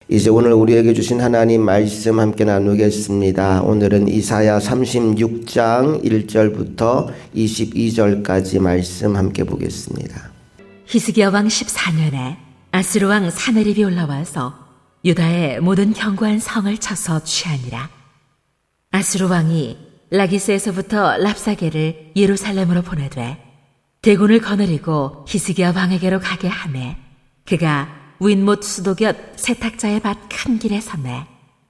이제 오늘 우리에게 주신 하나님 말씀 함께 나누겠습니다. 오늘은 이사야 36장 1절부터 22절까지 말씀 함께 보겠습니다. 히스기야 왕 14년에 아스루 왕 사네립이 올라와서 유다의 모든 견고한 성을 쳐서 취하니라. 아스루 왕이 라기스에서부터 랍사게를 예루살렘으로 보내되 대군을 거느리고 히스기야 왕에게로 가게 하매 그가 윈못 수도곁 세탁자의 밭 큰 길에 섰네.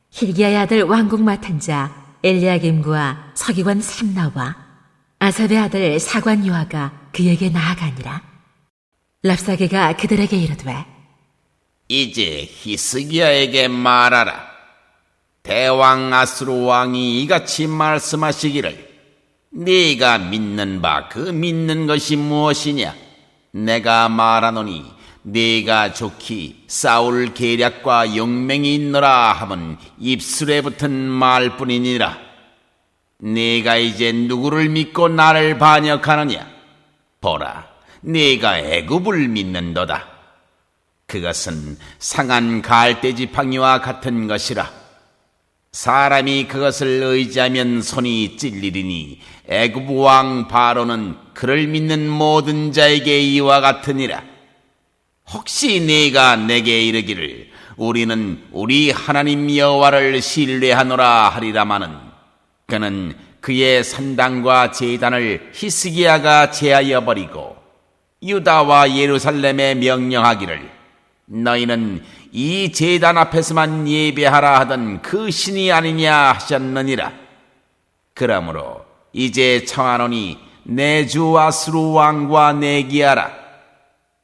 힐기야의 아들 왕궁 맡은 자 엘리야김과 서기관 셈나와 아삽의 아들 사관 요아가 그에게 나아가니라. 랍사게가 그들에게 이르되 이제 히스기야에게 말하라. 대왕 아수르 왕이 이같이 말씀하시기를 네가 믿는 바 그 믿는 것이 무엇이냐? 내가 말하노니 네가 좋기 싸울 계략과 용맹이 있노라 하면 입술에 붙은 말뿐이니라. 네가 이제 누구를 믿고 나를 반역하느냐? 보라, 네가 애굽을 믿는도다. 그것은 상한 갈대지팡이와 같은 것이라. 사람이 그것을 의지하면 손이 찔리리니 애굽 왕 바로는 그를 믿는 모든 자에게 이와 같으니라. 혹시 네가 내게 이르기를 우리는 우리 하나님 여호와를 신뢰하노라 하리라마는 그는 그의 산당과 제단을 히스기야가 제하여 버리고 유다와 예루살렘에 명령하기를 너희는 이 제단 앞에서만 예배하라 하던 그 신이 아니냐 하셨느니라. 그러므로 이제 청하노니 내 주 아수르 왕과 내기하라.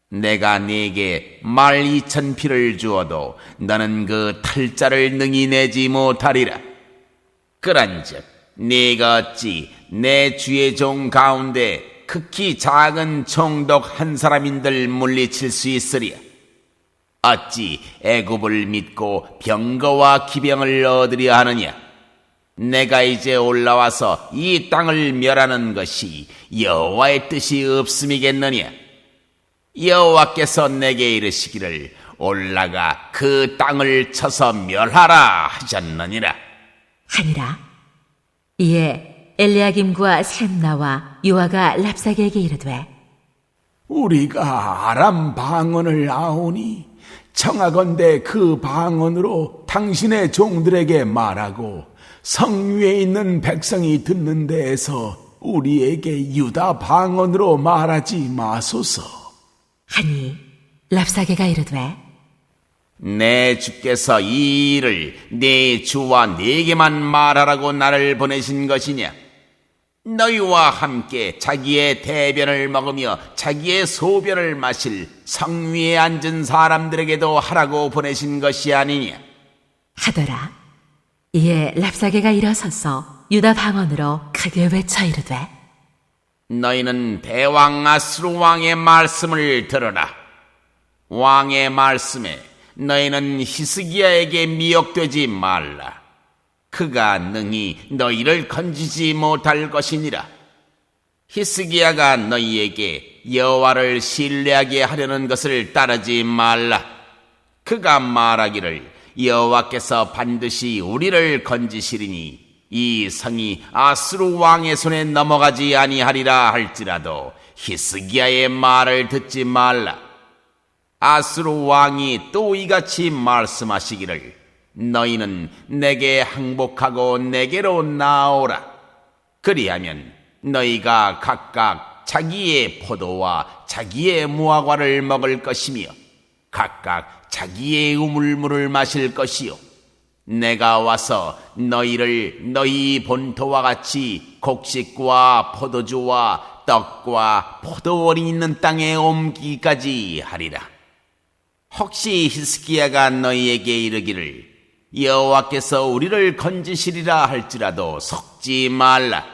내가 네게 말 2,000피를 주어도 너는 그 탈자를 능히 내지 못하리라. 그런즉 네가 어찌 내 주의 종 가운데 극히 작은 총독 한 사람인들 물리칠 수 있으랴? 어찌 애굽을 믿고 병거와 기병을 얻으려 하느냐? 내가 이제 올라와서 이 땅을 멸하는 것이 여호와의 뜻이 없음이겠느냐? 여호와께서 내게 이르시기를 올라가 그 땅을 쳐서 멸하라 하셨느니라 하니라. 이에 엘리야김과 셈나와 요아가 랍사게에게 이르되 우리가 아람 방언을 아오니 청하건대 그 방언으로 당신의 종들에게 말하고 성 위에 있는 백성이 듣는 데에서 우리에게 유다 방언으로 말하지 마소서. 하니 랍사게가 이르되 내 주께서 이 일을 네 주와 네게만 말하라고 나를 보내신 것이냐? 너희와 함께 자기의 대변을 먹으며 자기의 소변을 마실 성 위에 앉은 사람들에게도 하라고 보내신 것이 아니냐? 하더라. 이에 랍사게가 일어서서 유다 방언으로 크게 외쳐 이르되 너희는 대왕 아수르 왕의 말씀을 들어라. 왕의 말씀에 너희는 히스기야에게 미혹되지 말라. 그가 능히 너희를 건지지 못할 것이니라. 히스기야가 너희에게 여호와를 신뢰하게 하려는 것을 따르지 말라. 그가 말하기를 여호와께서 반드시 우리를 건지시리니 이 성이 아수르 왕의 손에 넘어가지 아니하리라 할지라도 히스기야의 말을 듣지 말라. 아수르 왕이 또 이같이 말씀하시기를 너희는 내게 항복하고 내게로 나오라. 그리하면 너희가 각각 자기의 포도와 자기의 무화과를 먹을 것이며 각각 자기의 우물물을 마실 것이요 내가 와서 너희를 너희 본토와 같이 곡식과 포도주와 떡과 포도원이 있는 땅에 옮기기까지 하리라. 혹시 히스기야가 너희에게 이르기를 여호와께서 우리를 건지시리라 할지라도 속지 말라.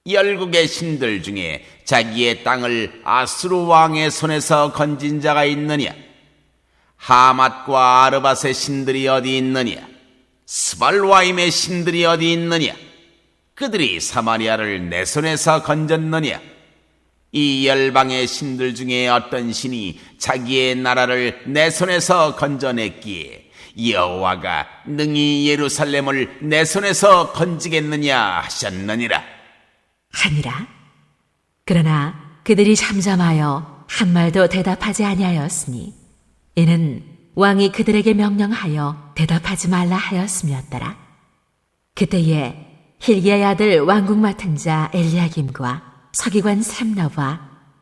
열국의 신들 중에 자기의 땅을 아수르 왕의 손에서 건진 자가 있느냐? 하맛과 아르밧의 신들이 어디 있느냐? 스발와임의 신들이 어디 있느냐? 그들이 사마리아를 내 손에서 건졌느냐? 이 열방의 신들 중에 어떤 신이 자기의 나라를 내 손에서 건져냈기에 여호와가 능히 예루살렘을 내 손에서 건지겠느냐 하셨느니라. 하니라. 그러나 그들이 잠잠하여 한 말도 대답하지 아니하였으니 이는 왕이 그들에게 명령하여 대답하지 말라 하였음이었더라. 그때에 hil기야의 아들 왕궁 맡은 자 엘리야김과 서기관 셈나와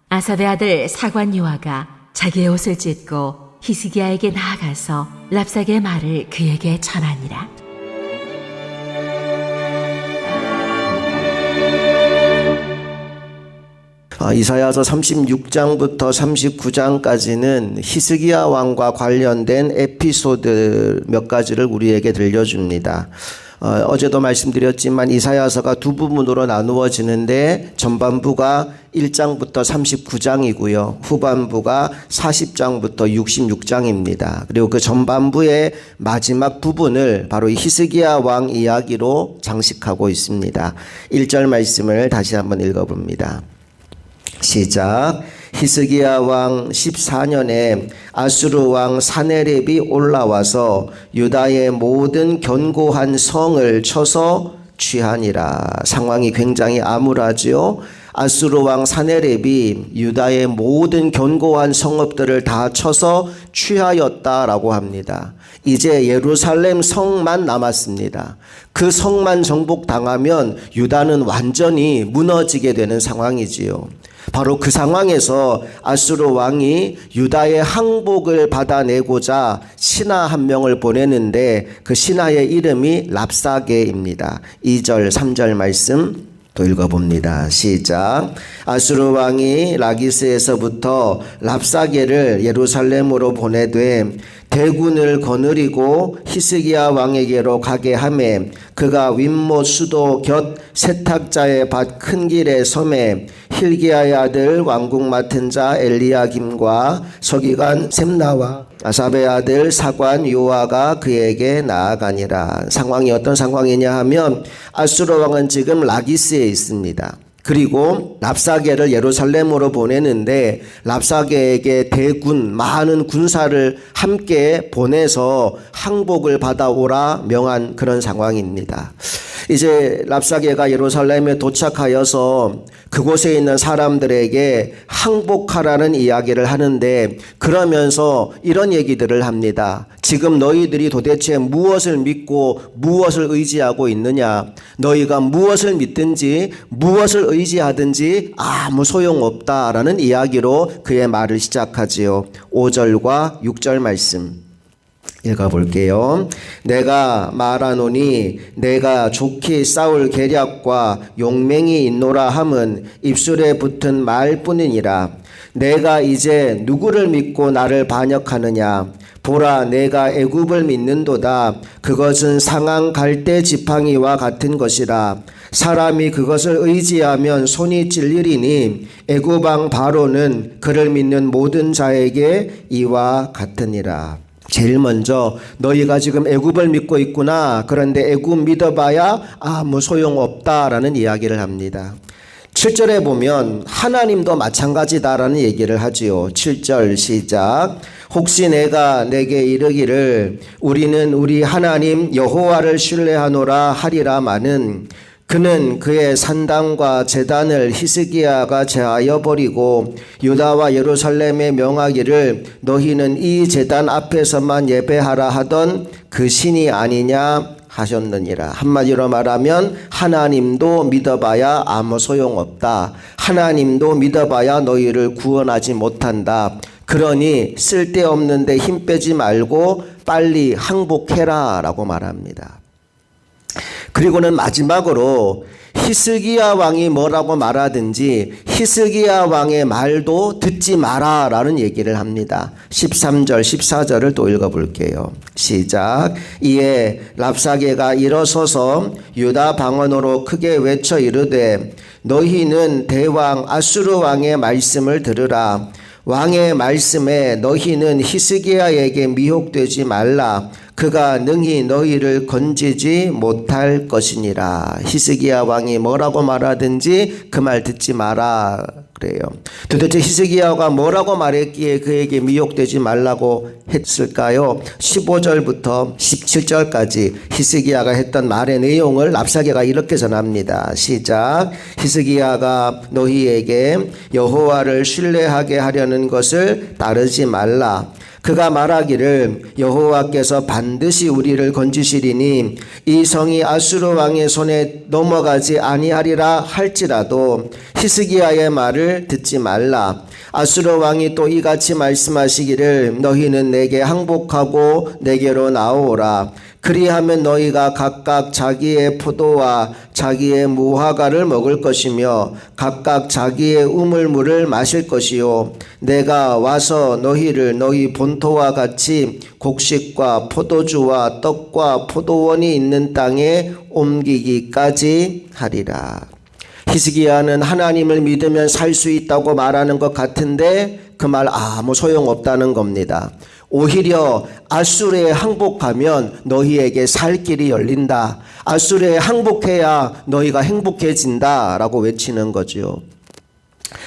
아삽의 아들 사관 요아가 자기의 옷을 찢고 히스기야에게 나아가서 랍사게의 말을 그에게 전하니라. 이사야서 36장부터 39장까지는 히스기야 왕과 관련된 에피소드 몇 가지를 우리에게 들려줍니다. 어제도 말씀드렸지만 이사야서가 두 부분으로 나누어지는데 전반부가 1장부터 39장이고요. 후반부가 40장부터 66장입니다. 그리고 그 전반부의 마지막 부분을 바로 이 히스기야 왕 이야기로 장식하고 있습니다. 1절 말씀을 다시 한번 읽어봅니다. 시작. 히스기야 왕 14년에 아수르 왕 사네립이 올라와서 유다의 모든 견고한 성을 쳐서 취하니라. 상황이 굉장히 암울하지요. 아수르 왕 사네립이 유다의 모든 견고한 성읍들을 다 쳐서 취하였다라고 합니다. 이제 예루살렘 성만 남았습니다. 그 성만 정복당하면 유다는 완전히 무너지게 되는 상황이지요. 바로 그 상황에서 아수르 왕이 유다의 항복을 받아내고자 신하 한 명을 보내는데 그 신하의 이름이 랍사게입니다. 2절 3절 말씀 또 읽어봅니다. 시작. 아수르 왕이 라기스에서부터 랍사게를 예루살렘으로 보내되 대군을 거느리고 히스기야 왕에게로 가게 하매 그가 윗못 수도 곁 세탁자의 밭 큰 길에 섬에 hil기야의 아들 왕궁 맡은 자 엘리야김과 서기관 셈나와 아삽의 아들 사관 요아가 그에게 나아가니라. 상황이 어떤 상황이냐 하면 아수르 왕은 지금 라기스에 있습니다. 그리고 랍사게를 예루살렘으로 보내는데 랍사게에게 대군 많은 군사를 함께 보내서 항복을 받아오라 명한 그런 상황입니다. 이제 랍사게가 예루살렘에 도착하여서 그곳에 있는 사람들에게 항복하라는 이야기를 하는데 그러면서 이런 얘기들을 합니다. 지금 너희들이 도대체 무엇을 믿고 무엇을 의지하고 있느냐? 너희가 무엇을 믿든지 무엇을 의지하든지 아무 소용없다라는 이야기로 그의 말을 시작하지요. 5절과 6절 말씀 읽어볼게요. 내가 말하노니 내가 좋게 싸울 계략과 용맹이 있노라 함은 입술에 붙은 말뿐이니라. 내가 이제 누구를 믿고 나를 반역하느냐? 보라, 내가 애굽을 믿는도다. 그것은 상한 갈대 지팡이와 같은 것이라. 사람이 그것을 의지하면 손이 찔리리니 애굽 왕 바로는 그를 믿는 모든 자에게 이와 같으니라. 제일 먼저 너희가 지금 애굽을 믿고 있구나. 그런데 애굽 믿어봐야 아무 소용없다라는 이야기를 합니다. 7절에 보면 하나님도 마찬가지다라는 얘기를 하지요. 7절 시작. 혹시 내가 내게 이르기를 우리는 우리 하나님 여호와를 신뢰하노라 하리라마는 그는 그의 산당과 제단을 히스기야가 제하여 버리고 유다와 예루살렘에 명하기를 너희는 이 제단 앞에서만 예배하라 하던 그 신이 아니냐 하셨느니라. 한마디로 말하면 하나님도 믿어봐야 아무 소용없다. 하나님도 믿어봐야 너희를 구원하지 못한다. 그러니 쓸데없는데 힘 빼지 말고 빨리 항복해라 라고 말합니다. 그리고는 마지막으로 히스기야 왕이 뭐라고 말하든지 히스기야 왕의 말도 듣지 마라 라는 얘기를 합니다. 13절 14절을 또 읽어볼게요. 시작. 이에 랍사게가 일어서서 유다 방언으로 크게 외쳐 이르되 너희는 대왕 아수르 왕의 말씀을 들으라. 왕의 말씀에 너희는 히스기야에게 미혹되지 말라. 그가 능히 너희를 건지지 못할 것이니라. 히스기야 왕이 뭐라고 말하든지 그 말 듣지 마라 그래요. 도대체 히스기야가 뭐라고 말했기에 그에게 미혹되지 말라고 했을까요? 15절부터 17절까지 히스기야가 했던 말의 내용을 랍사게가 이렇게 전합니다. 시작. 히스기야가 너희에게 여호와를 신뢰하게 하려는 것을 따르지 말라. 그가 말하기를 여호와께서 반드시 우리를 건지시리니 이 성이 아수르 왕의 손에 넘어가지 아니하리라 할지라도 히스기야의 말을 듣지 말라. 아수르 왕이 또 이같이 말씀하시기를 너희는 내게 항복하고 내게로 나오라. 그리하면 너희가 각각 자기의 포도와 자기의 무화과를 먹을 것이며 각각 자기의 우물물을 마실 것이요 내가 와서 너희를 너희 본토와 같이 곡식과 포도주와 떡과 포도원이 있는 땅에 옮기기까지 하리라. 히스기야는 하나님을 믿으면 살 수 있다고 말하는 것 같은데 그 말 아무 소용없다는 겁니다. 오히려 아수르에 항복하면 너희에게 살 길이 열린다. 아수르에 항복해야 너희가 행복해진다 라고 외치는 거죠.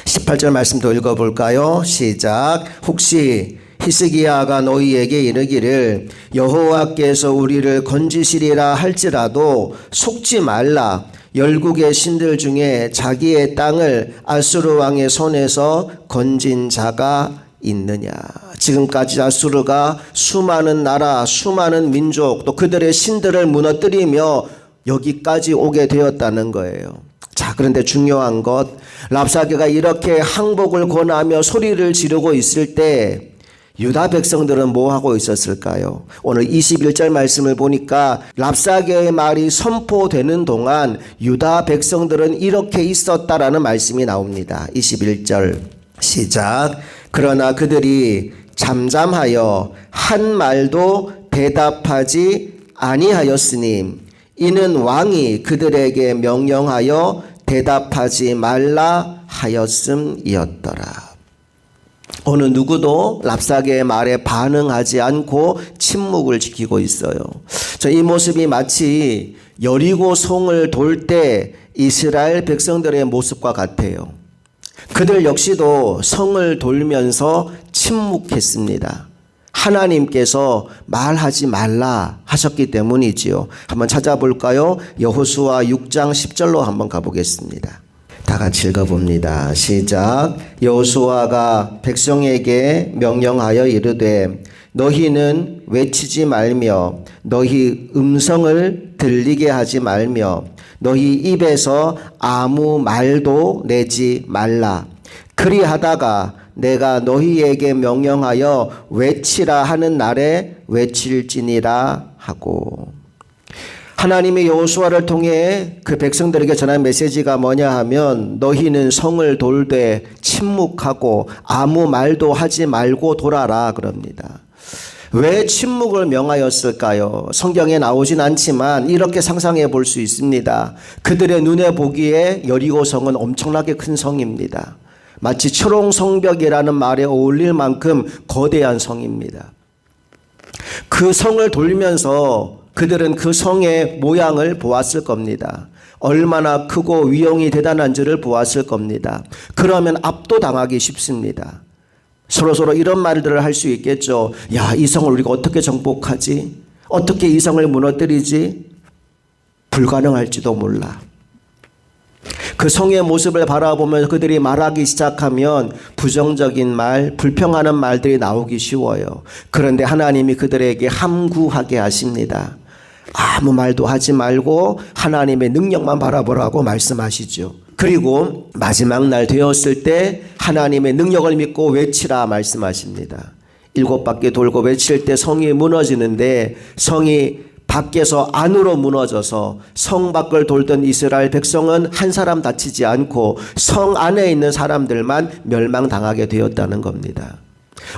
18절 말씀 더 읽어볼까요? 시작. 혹시 히스기야가 너희에게 이르기를 여호와께서 우리를 건지시리라 할지라도 속지 말라. 열국의 신들 중에 자기의 땅을 아수르 왕의 손에서 건진 자가 있느냐. 지금까지 아수르가 수많은 나라, 수많은 민족, 또 그들의 신들을 무너뜨리며 여기까지 오게 되었다는 거예요. 자, 그런데 중요한 것, 랍사게가 이렇게 항복을 권하며 소리를 지르고 있을 때 유다 백성들은 뭐 하고 있었을까요? 오늘 21절 말씀을 보니까 랍사게의 말이 선포되는 동안 유다 백성들은 이렇게 있었다라는 말씀이 나옵니다. 21절 시작. 그러나 그들이 잠잠하여 한 말도 대답하지 아니하였으니 이는 왕이 그들에게 명령하여 대답하지 말라 하였음이었더라. 어느 누구도 랍사게의 말에 반응하지 않고 침묵을 지키고 있어요. 이 모습이 마치 여리고 성을 돌 때 이스라엘 백성들의 모습과 같아요. 그들 역시도 성을 돌면서 침묵했습니다. 하나님께서 말하지 말라 하셨기 때문이지요. 한번 찾아볼까요? 여호수아 6장 10절로 한번 가보겠습니다. 다 같이 읽어봅니다. 시작. 여호수아가 백성에게 명령하여 이르되 너희는 외치지 말며 너희 음성을 들리게 하지 말며 너희 입에서 아무 말도 내지 말라. 그리하다가 내가 너희에게 명령하여 외치라 하는 날에 외칠지니라 하고. 하나님의 여호수아를 통해 그 백성들에게 전한 메시지가 뭐냐 하면 너희는 성을 돌되 침묵하고 아무 말도 하지 말고 돌아라 그럽니다. 왜 침묵을 명하였을까요? 성경에 나오진 않지만 이렇게 상상해 볼 수 있습니다. 그들의 눈에 보기에 여리고성은 엄청나게 큰 성입니다. 마치 초롱성벽이라는 말에 어울릴 만큼 거대한 성입니다. 그 성을 돌면서 그들은 그 성의 모양을 보았을 겁니다. 얼마나 크고 위용이 대단한지를 보았을 겁니다. 그러면 압도당하기 쉽습니다. 서로 이런 말들을 할 수 있겠죠. 야, 이 성을 우리가 어떻게 정복하지? 어떻게 이 성을 무너뜨리지? 불가능할지도 몰라. 그 성의 모습을 바라보면서 그들이 말하기 시작하면 부정적인 말, 불평하는 말들이 나오기 쉬워요. 그런데 하나님이 그들에게 함구하게 하십니다. 아무 말도 하지 말고 하나님의 능력만 바라보라고 말씀하시죠. 그리고 마지막 날 되었을 때 하나님의 능력을 믿고 외치라 말씀하십니다. 7바퀴 돌고 외칠 때 성이 무너지는데 성이 밖에서 안으로 무너져서 성 밖을 돌던 이스라엘 백성은 한 사람 다치지 않고 성 안에 있는 사람들만 멸망당하게 되었다는 겁니다.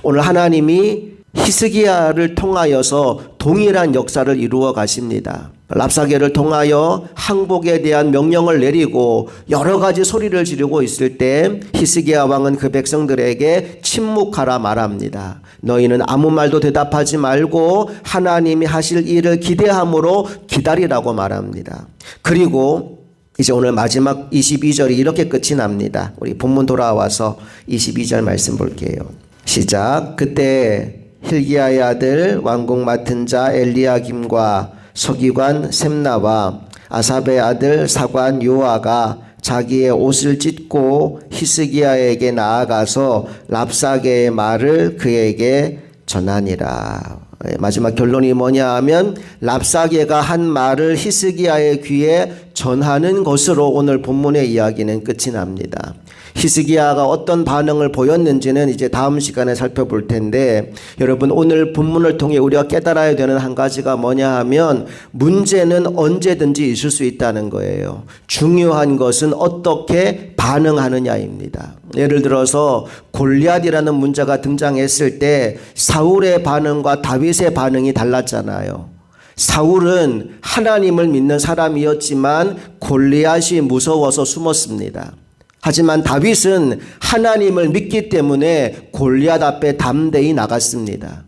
오늘 하나님이 히스기야를 통하여서 동일한 역사를 이루어 가십니다. 랍사게를 통하여 항복에 대한 명령을 내리고 여러 가지 소리를 지르고 있을 때 히스기야 왕은 그 백성들에게 침묵하라 말합니다. 너희는 아무 말도 대답하지 말고 하나님이 하실 일을 기대함으로 기다리라고 말합니다. 그리고 이제 오늘 마지막 22절이 이렇게 끝이 납니다. 우리 본문 돌아와서 22절 말씀 볼게요. 시작. 그때 hil기야의 아들 왕궁 맡은 자 엘리야김과 서기관 셈나와 아삽의 아들 사관 요아가 자기의 옷을 찢고 히스기야에게 나아가서 랍사게의 말을 그에게 전하니라. 마지막 결론이 뭐냐 하면 랍사게가 한 말을 히스기야의 귀에 전하는 것으로 오늘 본문의 이야기는 끝이 납니다. 히스기야가 어떤 반응을 보였는지는 이제 다음 시간에 살펴볼 텐데, 여러분 오늘 본문을 통해 우리가 깨달아야 되는 한 가지가 뭐냐 하면 문제는 언제든지 있을 수 있다는 거예요. 중요한 것은 어떻게 반응하느냐입니다. 예를 들어서 골리앗이라는 문제가 등장했을 때 사울의 반응과 다윗의 반응이 달랐잖아요. 사울은 하나님을 믿는 사람이었지만 골리앗이 무서워서 숨었습니다. 하지만 다윗은 하나님을 믿기 때문에 골리앗 앞에 담대히 나갔습니다.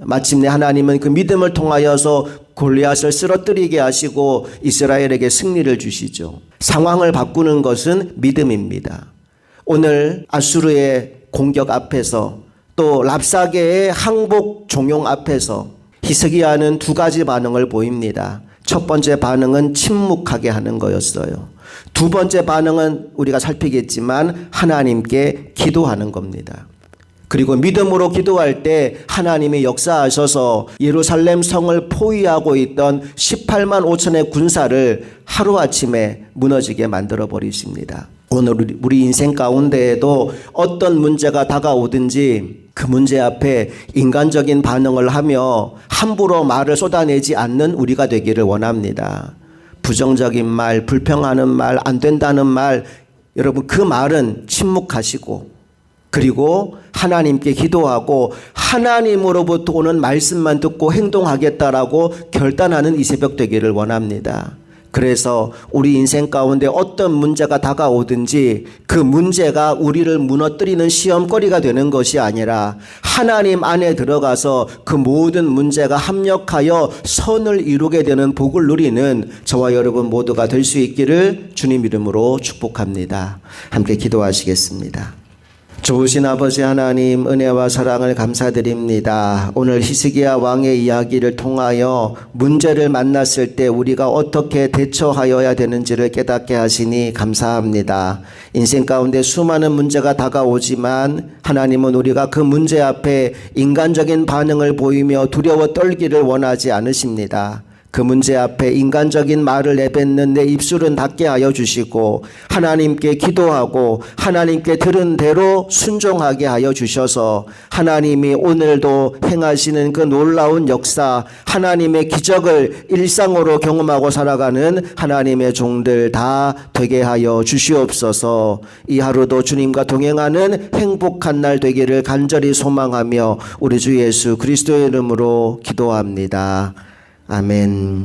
마침내 하나님은 그 믿음을 통하여서 골리앗을 쓰러뜨리게 하시고 이스라엘에게 승리를 주시죠. 상황을 바꾸는 것은 믿음입니다. 오늘 아수르의 공격 앞에서 또 랍사게의 항복 종용 앞에서 히스기야는 두 가지 반응을 보입니다. 첫 번째 반응은 침묵하게 하는 거였어요. 두 번째 반응은 우리가 살피겠지만 하나님께 기도하는 겁니다. 그리고 믿음으로 기도할 때 하나님이 역사하셔서 예루살렘 성을 포위하고 있던 18만 5천의 군사를 하루아침에 무너지게 만들어 버리십니다. 오늘 우리 인생 가운데에도 어떤 문제가 다가오든지 그 문제 앞에 인간적인 반응을 하며 함부로 말을 쏟아내지 않는 우리가 되기를 원합니다. 부정적인 말, 불평하는 말, 안 된다는 말, 여러분 그 말은 침묵하시고 그리고 하나님께 기도하고 하나님으로부터 오는 말씀만 듣고 행동하겠다라고 결단하는 이 새벽 되기를 원합니다. 그래서 우리 인생 가운데 어떤 문제가 다가오든지 그 문제가 우리를 무너뜨리는 시험거리가 되는 것이 아니라 하나님 안에 들어가서 그 모든 문제가 합력하여 선을 이루게 되는 복을 누리는 저와 여러분 모두가 될 수 있기를 주님 이름으로 축복합니다. 함께 기도하시겠습니다. 좋으신 아버지 하나님, 은혜와 사랑을 감사드립니다. 오늘 히스기야 왕의 이야기를 통하여 문제를 만났을 때 우리가 어떻게 대처하여야 되는지를 깨닫게 하시니 감사합니다. 인생 가운데 수많은 문제가 다가오지만 하나님은 우리가 그 문제 앞에 인간적인 반응을 보이며 두려워 떨기를 원하지 않으십니다. 그 문제 앞에 인간적인 말을 내뱉는 내 입술은 닫게 하여 주시고 하나님께 기도하고 하나님께 들은 대로 순종하게 하여 주셔서 하나님이 오늘도 행하시는 그 놀라운 역사, 하나님의 기적을 일상으로 경험하고 살아가는 하나님의 종들 다 되게 하여 주시옵소서. 이 하루도 주님과 동행하는 행복한 날 되기를 간절히 소망하며 우리 주 예수 그리스도의 이름으로 기도합니다. 아멘.